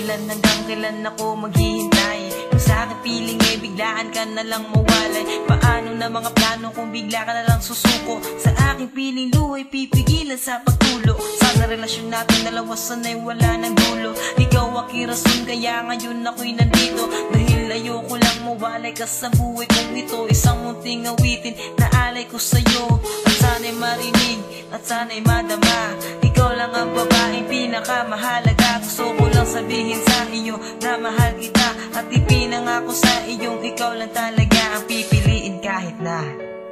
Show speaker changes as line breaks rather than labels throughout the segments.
hanggang kailan ako maghihintay? Kung sa aking piling ay biglaan ka na lang mawalay. Paano na mga plano kung bigla ka na lang susuko? Sa aking piling luhay pipigilan sa pagtulo. Sana relasyon natin dalawa sanay wala ng dulo. Ikaw aking rason kaya ngayon ako'y nandito. Dahil ayoko lang mawalay ka sa buhay kong ito. Isang munting awitin na alay ko sa'yo. At sana'y marinig at sana'y madama. Ikaw lang ang babaeng pinakamahalaga. Gusto ko lang sabihin sa iyo na mahal kita. At ipinangako sa iyong ikaw lang talaga ang pipiliin kahit na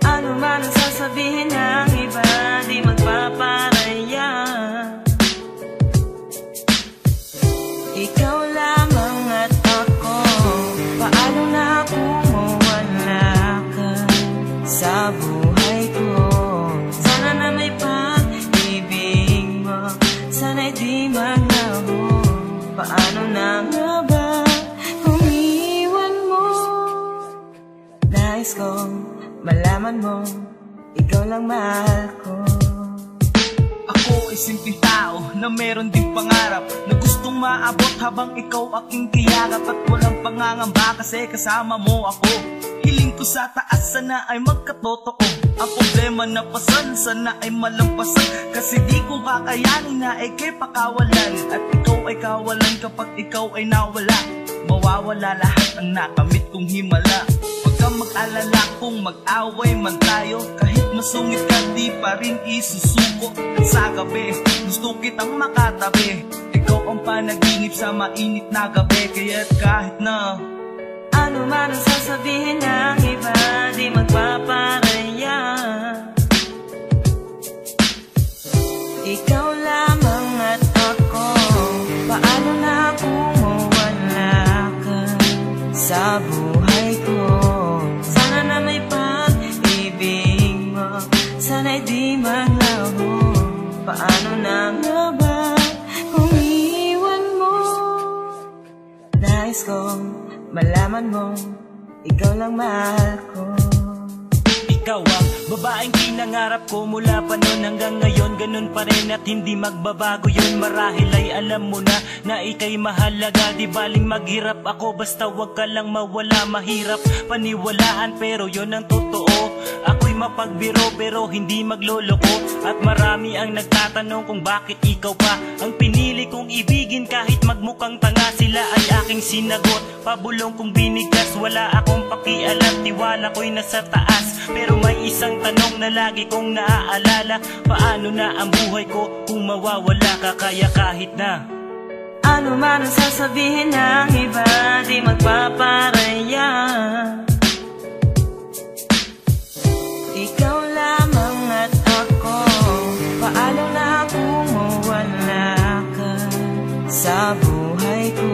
ano man ang sasabihin ng iba, di magpaparaya. Ikaw lamang at ako. Paano na kung mawala ka sa buhay ko? Sana na may pag-ibig mo, sana'y di maglaho. Paano na nga ba kung iwan mo? Nais kong malaman mo, ikaw lang mahal ko.
Ako ay simpleng tao na meron ding pangarap, na gustong maabot habang ikaw aking kiyakap. At walang pangangamba kasi kasama mo ako. Hiling ko sa taas sana ay magkatotoo. Ang problema na pasan sana ay malampasan, kasi di ko kakayanin na ikay pakawalan. At ikaw ay kawalan kapag ikaw ay nawala. Mawawala lahat ang nakamit kong himala. Huwag kang mag-alala kung mag-away man tayo. Kahit masungit ka di pa rin isusuko. At sa gabi gusto kitang makatabi. Ikaw ang panaginip sa mainit na gabi. Kaya't kahit na
ano man ang sasabihin ng iba, di magpaparaya. Ikaw lamang at ako. Paano na kung mawala ka sa buhay ko? Sana na may pag-ibig mo, sana'y di maglaho. Paano na nga ba kung iwan mo? Nais kong malaman mo, ikaw lang mahal ko.
ikaw ang babaeng pinangarap ko mula pa noon hanggang ngayon. Ganun pa rin at hindi magbabago yun. Marahil ay alam mo na ika'y mahalaga. Di baling maghirap ako basta wag ka lang mawala. Mahirap paniwalaan pero yun ang totoo. Ako'y mapagbiro pero hindi magloloko. At marami ang nagtatanong kung bakit ikaw pa ang pinili kong ibigin. Kahit magmukhang tanga sila ay aking sinagot. Pabulong kong binigas, wala akong pakialam. Tiwala ko'y nasa taas pero may isang tanong na lagi kong naaalala. Paano na ang buhay ko kung mawawala ka? Kaya kahit na
ano man ang sasabihin ng iba, di magpaparaya. Ikaw lamang at ako. Paano na kung mawala ka sa buhay ko?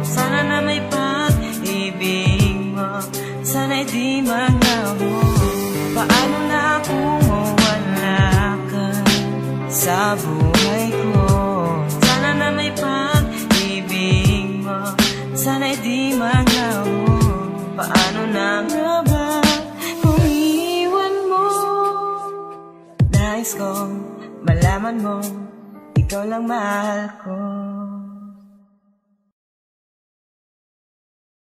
Sana na may pag-ibig mo, sana'y di maglaho. Paano na kung mawala ka sa buhay ko? Sana na may pag-ibig mo, sana'y di maglaho. Paano na nga ba kung iwan mo? Nais kong malaman mo, ikaw lang mahal ko.